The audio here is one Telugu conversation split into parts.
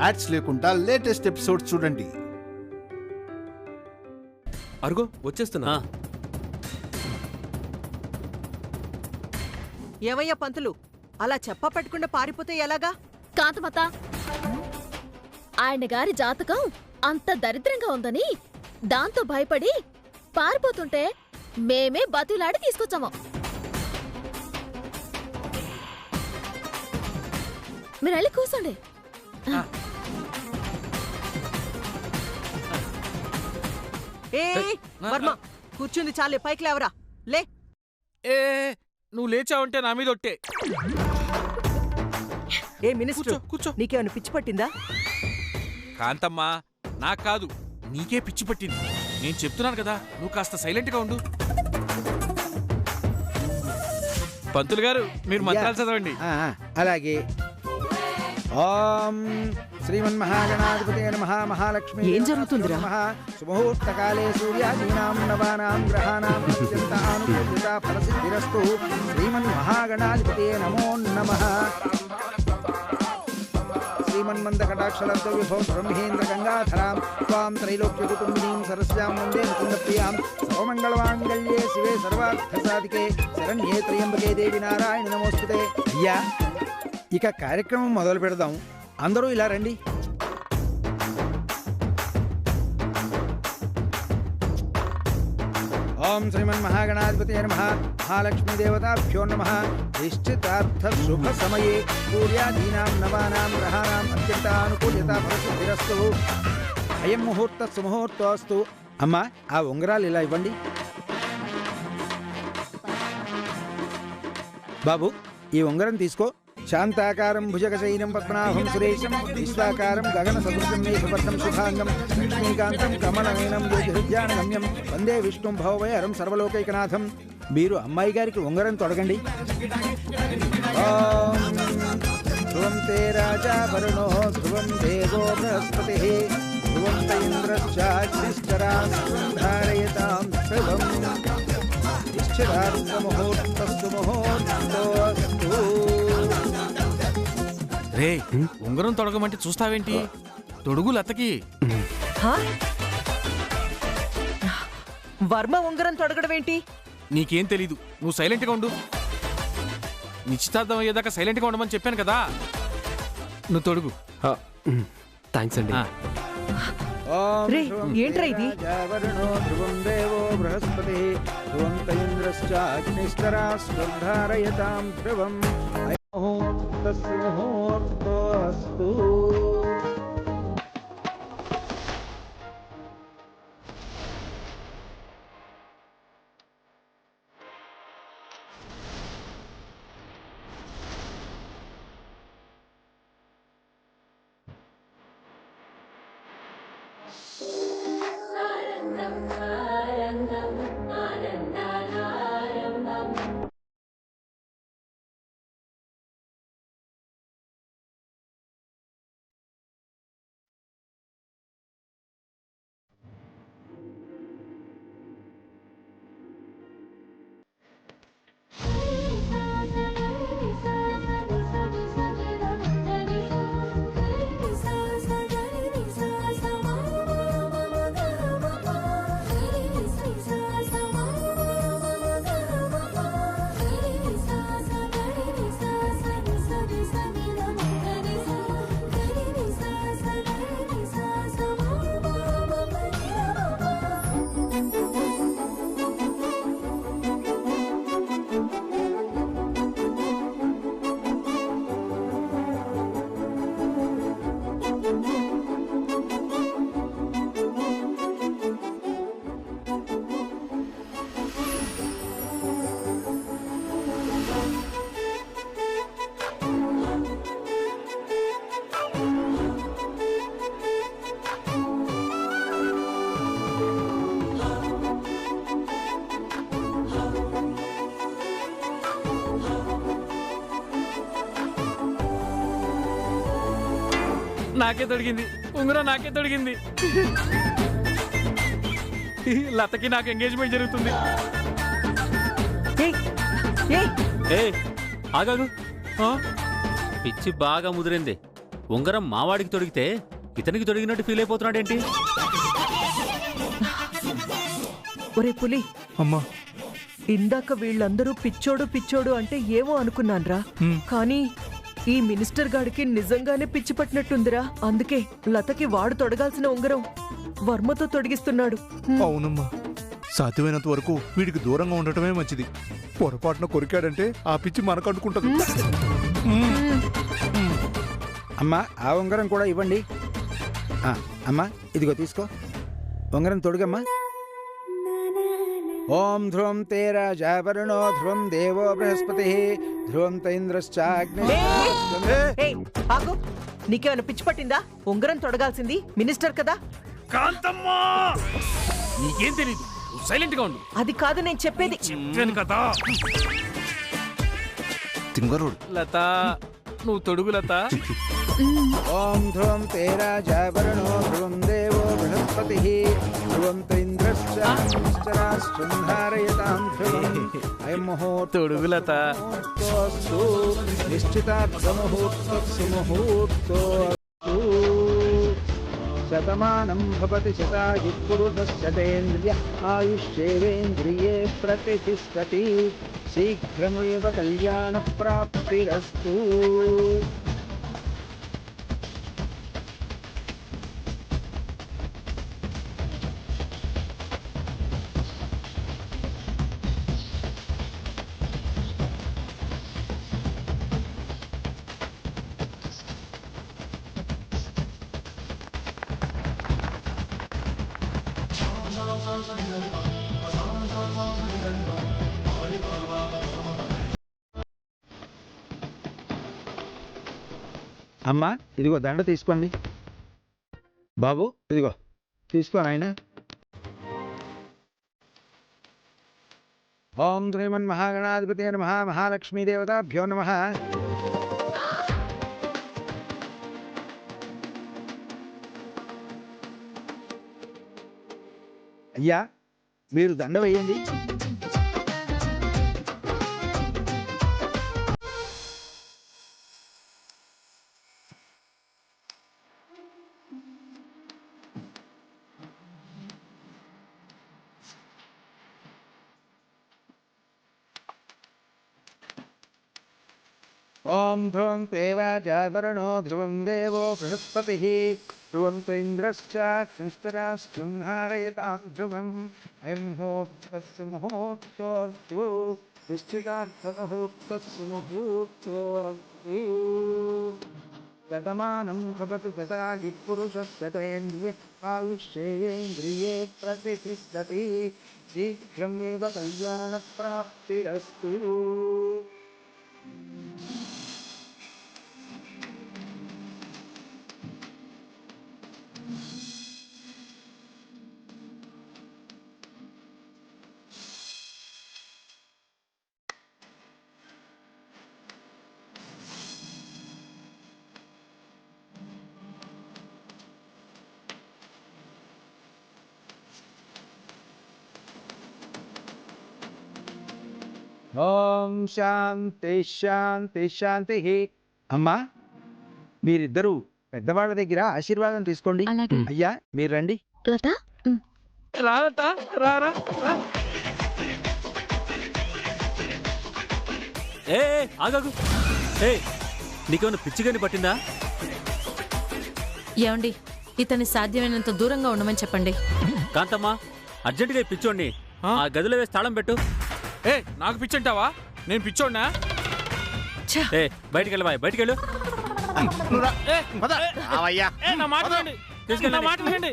యాడ్స్ లేకుండా లేటెస్ట్ ఎపిసోడ్స్ చూడండి. అరుగో వచ్చేస్తున్నా. ఏవయ్యా పంతులు, అలా చెప్ప పెట్టకుండా పారిపోతే ఎలాగా? కాంతమత, ఆయన గారి జాతకం అంత దరిద్రంగా ఉందని దాంతో భయపడి పారిపోతుంటే మేమే బతిలాడి తీసుకొచ్చాము. మీరు వెళ్ళి కూర్చోండి. వర్మ, కూర్చుంది చాలే, పైకి లేవరా. లే. నువ్వు లేచావంటే నా మీద ఒట్టే. ఏ మినిస్టర్, కూర్చో. నీకేమైనా పిచ్చి పట్టిందా? కాంతమ్మా, నాకు కాదు, నీకే పిచ్చి పట్టింది. నేను చెప్తున్నాను కదా, నువ్వు కాస్త సైలెంట్ గా ఉండు. పంతులు గారు, మీరు మంత్రాలు చదవండి. అలాగే. ఓం శ్రీమన్మహాగణాధిపతయే నమః. మహాలక్ష్మి ఏం జరుగుతుందిరా? శుభముహూర్తకాలే సూర్యాదీనాం నవానాం గ్రహాణాం అత్యంత అనుకూలిత ఫలసిద్ధిరస్తు. శ్రీమన్మహాగణాధిపతయే నమో నమః. శ్రీమన్మందకటాక్షలబ్ధ విభవ బ్రహ్మేంద్ర గంగాధరాం త్వాం త్రైలోక్య కుటుంబినీం సరస్యాం వందే ముకుందప్రియాం. సర్వమంగళమాంగళ్యే శివే సర్వార్థసాధికే శరణ్యే త్రయంబకే దేవి నారాయణ నమోస్తుతే. అయ్యా, ఇక కార్యక్రమం మొదలు పెడదాం. అందరూ ఇలా రండి. ఓం శ్రీమన్మహాగణాధిపతయే నమః. మహాలక్ష్మీ దేవతాభ్యో నమః. నిశ్చితార్థ శుభ సమయే సూర్యాదీనాం నవానాం గ్రహాణాం అత్యంత అనుకూల్యత ఫలసిద్ధిరస్తు. అయం ముహూర్త సుముహూర్తోస్తు. అమ్మా, ఆ ఉంగరాలు ఇలా ఇవ్వండి. బాబు, ఈ ఉంగరం తీసుకో. శాంతాకారం భుజగశయనం పద్మనాభం సురేశం విశ్వాకారం గగన సదృశం మేఘవర్ణం శుభాంగం లక్ష్మీకాంతం కమలనయనం యోగిహృద్యానగమ్యం వందే విష్ణుం భవభయహరం సర్వలోకైకనాథం. మీరు అమ్మాయి గారికి ఉంగరం తొడగండి. ధ్రువం తే రాజా వరుణో ధ్రువం దేవో బృహస్పతి ధ్రువం త ఇంద్రశ్చాగ్నిశ్చరాధారయతాం శుభం. నిశ్చితార్థముహూర్తస్తు ముహూర్తోస్తు. రే, ఉంగరం తొడగమంటే చూస్తావేంటి? తొడుగు లతకి. వర్మ ఉంగరం తొడగడం ఏంటి? నీకేం తెలీదు, నువ్వు సైలెంట్ గా ఉండు. నిశ్చితార్థం అయ్యేదాకా సైలెంట్ గా ఉండమని చెప్పాను కదా. నువ్వు తొడుగు. థ్యాంక్స్ అండి. ఏంట్రా ఇది? వరుణో ధ్రువం దేవో బృహస్పతి ధ్రువం త ఇంద్రశ్చాగ్నిశ్చరాధారయతాం ధ్రువం. ముహూర్తోస్తు. నాకే తొడిగింది ఉంగరం, నాకే తొడిగింది. లతకి నాకు ఎంగేజ్మెంట్ జరుగుతుంది. ఆగాగు, పిచ్చి బాగా ముదిరింది. ఉంగరం మావాడికి తొడిగితే ఇతనికి తొడిగినట్టు ఫీల్ అయిపోతున్నాడేంటి? ఒరే పులి, అమ్మా ఇందాక వీళ్ళందరూ పిచ్చోడు పిచ్చోడు అంటే ఏమో అనుకున్నాన్రా. కానీ ఈ మినిస్టర్ గాడికి నిజంగానే పిచ్చి పట్టినట్టుందిరా. అందుకే లతకి వాడు తొడగాల్సిన ఉంగరం వర్మతో తొడిగిస్తున్నాడు. అవునమ్మా, సాధ్యమైనంత వరకు వీడికి దూరంగా ఉండటమే మంచిది. పొరపాటున కొరికాడంటే ఆ పిచ్చి మనకు అంటుకుంటది. అమ్మా ఆ ఉంగరం కూడా ఇవ్వండి. అమ్మా ఇదిగో తీసుకో, ఉంగరం తొడుగమ్మా. ఓం ధ్రువం తే రాజావరుణో ధ్రువం దేవో బృహస్పతి ధ్రువం తైంద్రశ్చాగ్నే. ఏయ్, ఆగు. నీకేమైనా పిచ్చి పట్టిందా? ఉంగరం తొడగాల్సింది మినిస్టర్ కదా. కాంతమ్మా, నీకేం తెలీదు, సైలెంట్ గా ఉండు. అది కాదు నేను చెప్పేది. చెప్పాను కదా. తింగరోడు. లత, నువ్వు తొడుగు లత. ఓం ధ్రువం తే రాజావరుణో ధ్రువం దేవో బృహస్పతి ధ్రువం తైంద్రశ్చారాశ్చంధారయతాం ధ్రువం అయం ముహూర్తో తొడుగు లత. ముహూర్తోస్తు నిశ్చితార్థముహూర్తస్సు ముహూర్తోస్తు. శతమానం భవతి శతాయు పురుషస్యతేంద్రియ ఆయుష్యేవేంద్రియే ప్రతిష్టతి. శీఘ్రమేవ కళ్యాణ ప్రాప్తిరస్తు. అమ్మా ఇదిగో దండ తీసుకోండి. బాబు ఇదిగో తీసుకో నాయన. ఓం శ్రీమన్ మహాగణాధిపతి నమః మహాలక్ష్మీదేవతాభ్యో నమః. అయ్యా మీరు దండ వేయండి. ఓం ధ్రువం దేవాజావరణో ధ్రువం దేవో బృహస్పతి ధ్రువం తైంద్రశ్చారాశ్చంధారయతాం ధ్రువం అయం ముహూర్తస్సు ముహూర్తోస్తు నిశ్చితార్థముహూర్తస్సు ముహూర్తోస్తు. శతమానం భవతి శతాయు పురుషస్యతేంద్రియే ఆయుష్యేంద్రియే ప్రతిష్టతి. శీఘ్రమేవ కళ్యాణ ప్రాప్తిరస్తు. ఓం శాంతి శాంతి శాంతి. అమ్మా మీరిద్దరూ పెద్దవాళ్ళ దగ్గర ఆశీర్వాదం తీసుకోండి. అయ్యా మీరు రండి. లత, రా లత, రారా. ఏ ఆగాగు. ఏ నీకేమైనా పిచ్చిగాని పట్టిందా? ఏమండి, ఇతన్ని సాధ్యమైనంత దూరంగా ఉండమని చెప్పండి. కాంతమ్మా, అర్జెంటుగా ఈ పిచ్చోడిని ఆ గదిలో వేసి తాళం పెట్టు. ఏ నాకు పిచ్చంటావా? నేను పిచ్చోడ్నా? ఏ బయటికి వెళ్ళవా, బయటికి వెళ్ళు. నా మాట వినండి. నా మాట వినండి.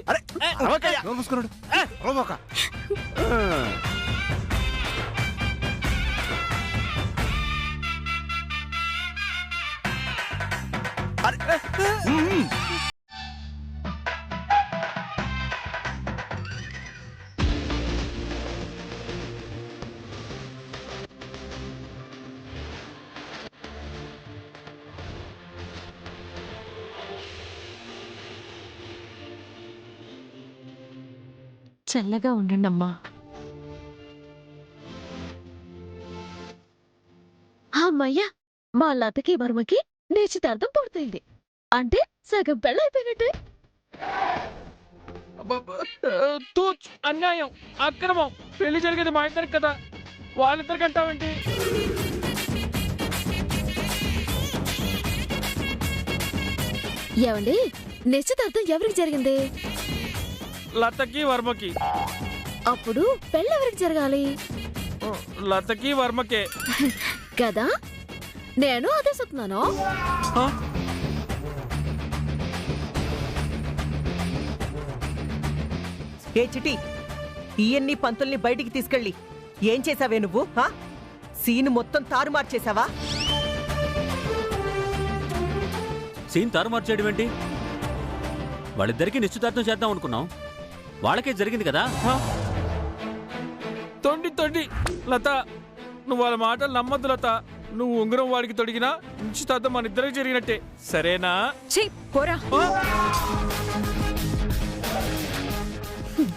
చల్లగా ఉండండి అమ్మా. అమ్మయ్యా, మా లతకి వర్మకి నిశ్చితార్థం పూర్తయింది. అంటే సగం పెళ్ళైపోయినట్టే. తూచ్ అన్యాయం, అక్రమం. పెళ్లి జరిగేది మా ఇద్దరికి కదా, వాళ్ళిద్దరికి అంటావేంటి? ఏమండి, నిశ్చితార్థం ఎవరికి జరిగింది? లతకి వర్మకి. అప్పుడు పెళ్ళి ఎవరికి జరగాలి? లతకి వర్మకే కదా, నేను అదే చెప్తున్నాను. ఏ చిటి, ఈయన్ని పంతుల్ని బయటికి తీసుకెళ్ళి ఏం చేసావే నువ్వు? సీను మొత్తం తారుమారు చేసావా? సీన్ తారుమారు చేయడం ఏంటి? వాళ్ళిద్దరికి నిశ్చితార్థం చేద్దాం అనుకున్నాం, వాళ్ళకే జరిగింది కదా. తొండి తొండి లత, నువ్వు వాళ్ళ మాటలు నమ్మద్దు లత. నువ్వు ఉంగరం వాడికి తొడిగినా నిశ్చితార్థం మన ఇద్దరికి జరిగినట్టే, సరేనా? పోరా,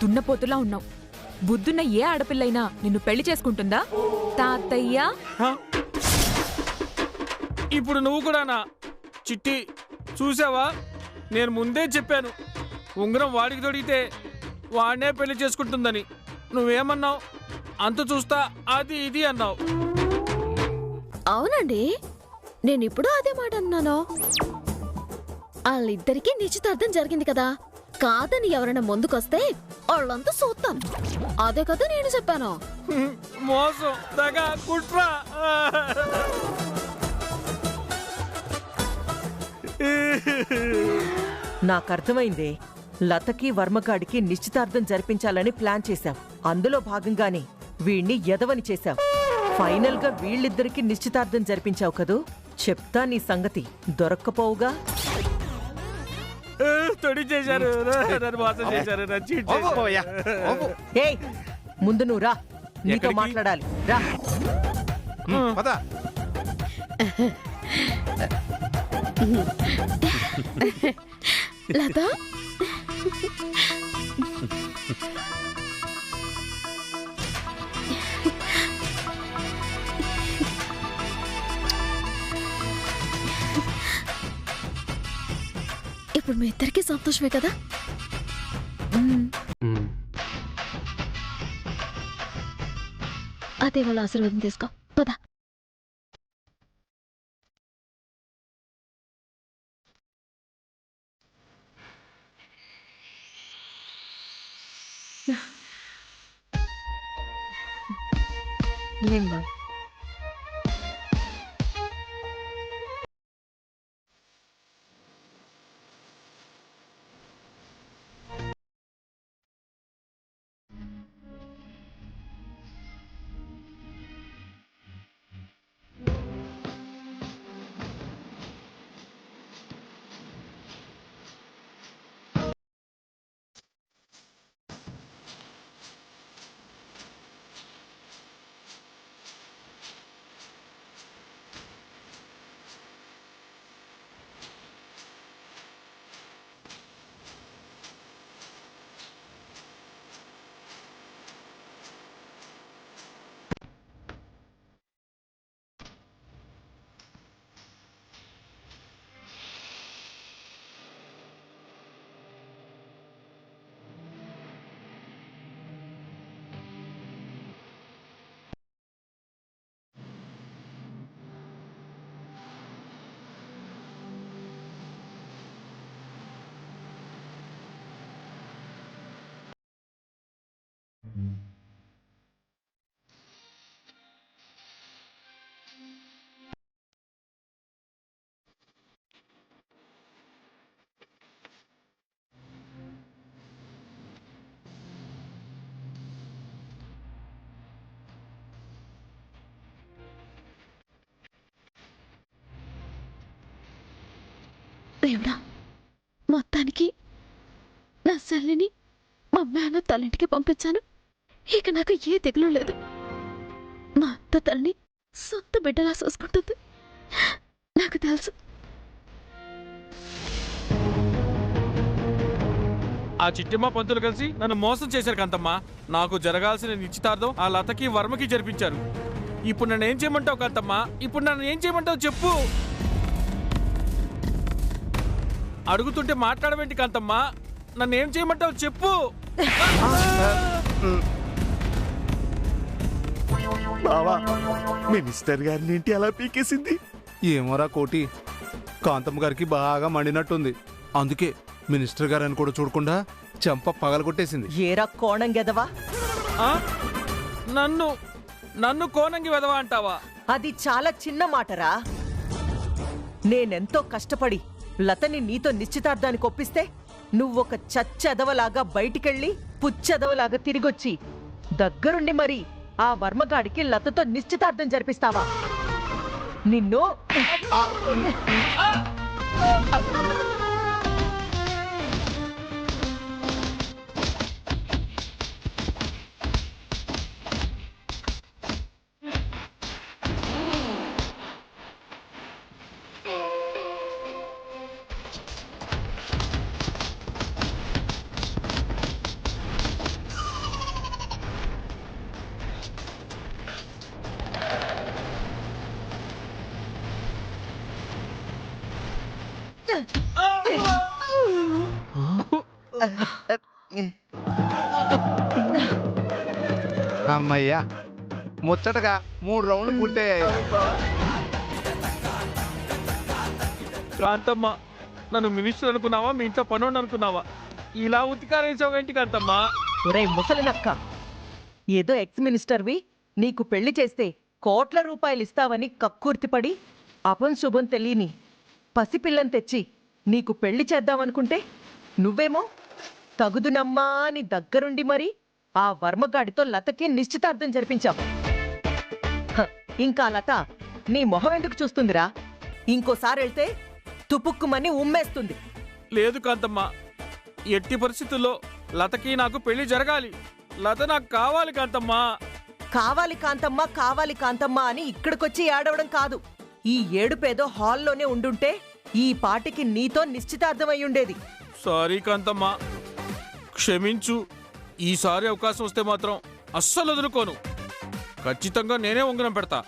దున్నపోతులా ఉన్నావు. బుద్ధున్న ఏ ఆడపిల్లైనా నిన్ను పెళ్లి చేసుకుంటుందా? తాతయ్య, ఇప్పుడు నువ్వు కూడానా? చిట్టి, చూసావా, నేను ముందే చెప్పాను ఉంగరం వాడికి తొడిగితే వాడినే పెళ్లి చేసుకుంటుందని. నువ్వేమన్నావు? అంత చూస్తా అది ఇది అన్నావు. అవునండి, నేను ఇప్పుడు అదే మాట అన్నాను. వాళ్ళిద్దరికీ నిశ్చితార్థం జరిగింది కదా, కాదని ఎవరైనా ముందుకొస్తే వాళ్ళంతా చూస్తాను. అదే కదా నేను చెప్పాను. మోసం, దగ, కుట్ర. నాకు అర్థమైందే, లతకి వర్మగాడికి నిశ్చితార్థం జరిపించాలని ప్లాన్ చేశావు. అందులో భాగంగానే వీణ్ణి ఎదవని చేశావు. ఫైనల్ గా వీళ్ళిద్దరికి నిశ్చితార్థం జరిపించావు కదూ. చెప్తా నీ సంగతి, దొరక్కపోవుగా. తొడి చేశారు, నన్ను మోసం చేశారు, నన్ను చీట్ చేశారు. ఏయ్, ముందు నువ్వు రా, నీతో ఎక్కడికి? మాట్లాడాలి. రా. పద. లత, ఇప్పుడు మీ ఇద్దరికి సంతోషమే కదా? అదే వాళ్ళ ఆశీర్వాదం తీసుకో, పద. ఏం బా దేవుడా, మొత్తానికి నా చెల్లిని మా మేన తల్లింటికి పంపించాను. ఇక నాకు ఏ తెగులు లేదు. మా అత్త తల్లిని సొంత బిడ్డలా చూసుకుంటుంది, నాకు తెలుసు. ఆ చిట్టిమ్మ పంతులు కలిసి నన్ను మోసం చేశారు కాంతమ్మ. నాకు జరగాల్సిన నిశ్చితార్థం ఆ లతకి వర్మకి జరిపించారు. ఇప్పుడు నన్ను ఏం చేయమంటావు కాంతమ్మ? ఇప్పుడు నన్ను ఏం చేయమంటావు చెప్పు. అడుగుతుంటే మాట్లాడవేంటి కాంతమ్మా? నన్నేం చేయమంటావు చెప్పు. బావా మినిస్టర్ గారిని ఏంటి అలా పీకేసింది? ఏమోరా కోటి, కాంతమ్మ గారికి బాగా మండినట్టుంది. అందుకే మినిస్టర్ గారని కూడా చూడకుండా చెంప పగలగొట్టేసింది. ఏరా కోణం గెదవా? ఆ? నన్ను కోనంగి వెదవా అంటావా? అది చాలా చిన్న మాటరా. నేనెంతో కష్టపడి లతని నీతో నిశ్చితార్థానికి ఒప్పిస్తే నువ్వొక చచ్చెదవలాగా బయటికెళ్ళి పుచ్చెదవలాగా తిరిగొచ్చి దగ్గరుండి మరి ఆ వర్మగాడికి లతతో నిశ్చితార్థం జరిపిస్తావా? నిన్ను అమ్మయ్యా ముచ్చటగా 3 రౌండ్లు పూర్తయ్యాయి. కాంతమ్మ, నన్ను మినిస్టర్ అనుకున్నావా? మీ ఇంట్లో పనుండి అనుకున్నావా? ఇలా ఉతికారేసావేంటి కాంతమ్మా? ఒరే ముసలినక్క, ఏదో ఎక్స్ మినిస్టర్వి నీకు పెళ్లి చేస్తే కోట్ల రూపాయలు ఇస్తావని కక్కుర్తిపడి అపంశుభం తెలియని పసిపిల్లని తెచ్చి నీకు పెళ్లి చేద్దామనుకుంటే నువ్వేమో తగుదునమ్మా అని దగ్గరుండి మరి ఆ వర్మగాడితో లతకి నిశ్చితార్థం జరిపించావు. ఇంకా లత నీ మొహం ఎందుకు చూస్తుందిరా? ఇంకోసారి వెళ్తే తుపుక్కుమని ఉమ్మేస్తుంది. లేదు కాంతమ్మ, ఎట్టి పరిస్థితుల్లో లతకి నాకు పెళ్లి జరగాలి. లత నాకు కావాలి కాంతమ్మా. కావాలి కాంతమ్మ, కావాలి కాంతమ్మ అని ఇక్కడికొచ్చి ఏడవడం కాదు. ఈ ఏడుపేదో హాల్లోనే ఉండుంటే ఈ పాటికి నీతో నిశ్చితార్థమయ్యుండేది. సారీ కాంతమ్మ, క్షమించు. ఈసారి అవకాశం వస్తే మాత్రం అస్సలు వదులుకోను. ఖచ్చితంగా నేనే ఉంగరం పెడతా.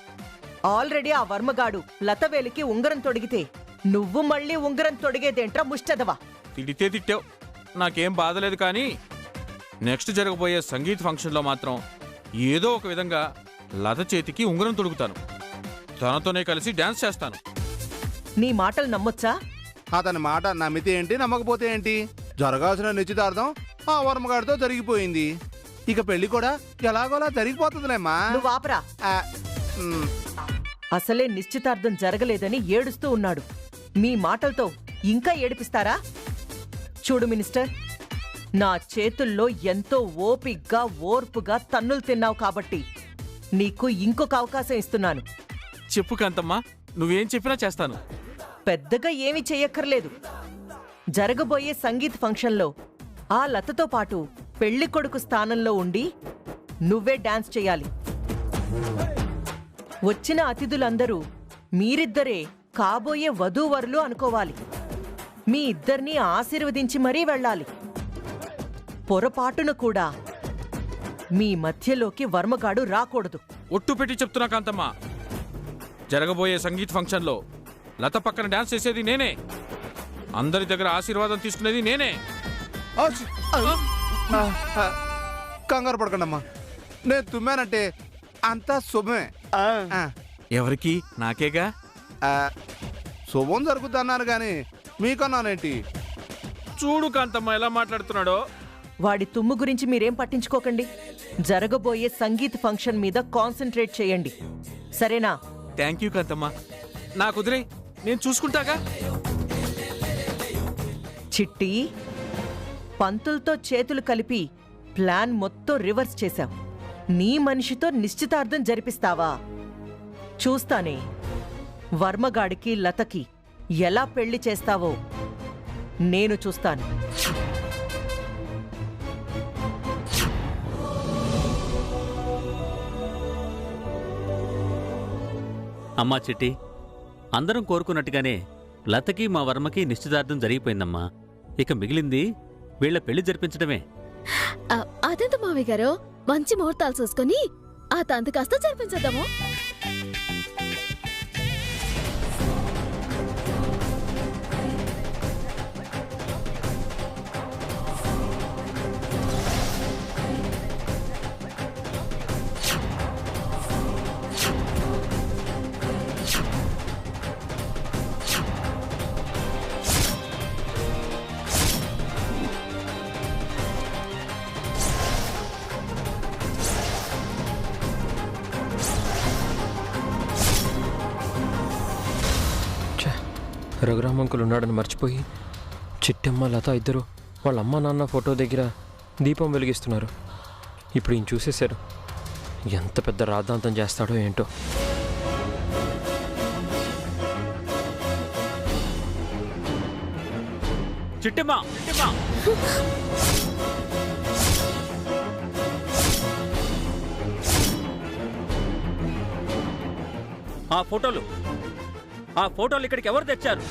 ఆల్రెడీ ఆ వర్మగాడు లతవేలికి ఉంగరం తొడిగితే నువ్వు మళ్ళీ ఉంగరం తొడిగేదేంట్రా ముష్టదవా? తిడితే తిట్టావు, నాకేం బాధలేదు. కానీ నెక్స్ట్ జరగబోయే సంగీత్ ఫంక్షన్లో మాత్రం ఏదో ఒక విధంగా లత చేతికి ఉంగరం తొడుగుతాను. తనతోనే కలిసి డాన్స్ చేస్తాను. నీ మాటలు నమ్మొచ్చా? అతని మాట నమ్మితే ఏంటి, నమ్మకపోతే ఏంటి? జరగాల్సిన నిశ్చితార్థం ఆ వర్మగాడితో జరిగిపోయింది. ఇక పెళ్లి కూడా ఎలాగోలా జరిగిపోతుందిలేమ్మా. నువ్వు ఆపరా. అసలే నిశ్చితార్థం జరగలేదని ఏడుస్తూ ఉన్నాడు. మీ మాటలతో ఇంకా ఏడిపిస్తారా? చూడు మినిస్టర్, నా చేతుల్లో ఎంతో ఓపిగ్గా ఓర్పుగా తన్నులు తిన్నావు కాబట్టి నీకు ఇంకొక అవకాశం ఇస్తున్నాను. చెప్పు కాంతమ్మా, నువ్వేం చెప్పినా చేస్తాను. పెద్దగా ఏమీ చెయ్యక్కర్లేదు. జరగబోయే సంగీత్ ఫంక్షన్లో ఆ లతతో పాటు పెళ్లి కొడుకు స్థానంలో ఉండి నువ్వే డాన్స్ చెయ్యాలి. వచ్చిన అతిథులందరూ మీరిద్దరే కాబోయే వధూవరులు అనుకోవాలి. మీ ఇద్దరినీ ఆశీర్వదించి మరీ వెళ్ళాలి. పొరపాటును కూడా మీ మధ్యలోకి వర్మగాడు రాకూడదు. ఒట్టు పెట్టి చెప్తున్నా కాంతమ్మా, జరగబోయే సంగీత్ ఫంక్షన్లో లత పక్కన డాన్స్ చేసేది నేనే. అందరి దగ్గర ఆశీర్వాదం తీసుకునేది నేనే. కంగారు పడకండమ్మా, నేను తుమ్మానంటే అంతా శుభమే. ఎవరికి? నాకేగా. శుభం జరుగుద్ది అన్నారు గాని మీకన్నానేంటి? చూడు కాంతమ్మ ఎలా మాట్లాడుతున్నాడో. వాడి తుమ్ము గురించి మీరేం పట్టించుకోకండి. జరగబోయే సంగీత్ ఫంక్షన్ మీద కాన్సంట్రేట్ చేయండి, సరేనా? థ్యాంక్ యూ కాంతమ్మ, నాకు కుదిరే, నేను చూసుకుంటాగా. చిట్టి, పంతులతో చేతులు కలిపి ప్లాన్ మొత్తం రివర్స్ చేశావు. నీ మనిషితో నిశ్చితార్థం జరిపిస్తావా? చూస్తానే వర్మగాడికి లతకి ఎలా పెళ్లి చేస్తావో నేను చూస్తాను. అమ్మా చిట్టి, అందరం కోరుకున్నట్టుగానే లతకి మా వర్మకి నిశ్చితార్థం జరిగిపోయిందమ్మా. ఇక మిగిలింది వీళ్ల పెళ్లి జరిపించడమే. అదెంత మావయ్య గారు, మంచి ముహూర్తాలు చూసుకొని ఆ తంతు కాస్త జరిపించేద్దాము. రఘురామ్ అంకుల్ ఉన్నాడని మర్చిపోయి చిట్టమ్మ లత ఇద్దరు వాళ్ళ అమ్మ నాన్న ఫోటో దగ్గర దీపం వెలిగిస్తున్నారు. ఇప్పుడు ఈయన చూసేశారు. ఎంత పెద్ద రాద్ధాంతం చేస్తాడో ఏంటో. చిట్టమ్మా చిట్టమ్మా ఆ ఫోటోలు ఇక్కడికి ఎవరు తెచ్చారు?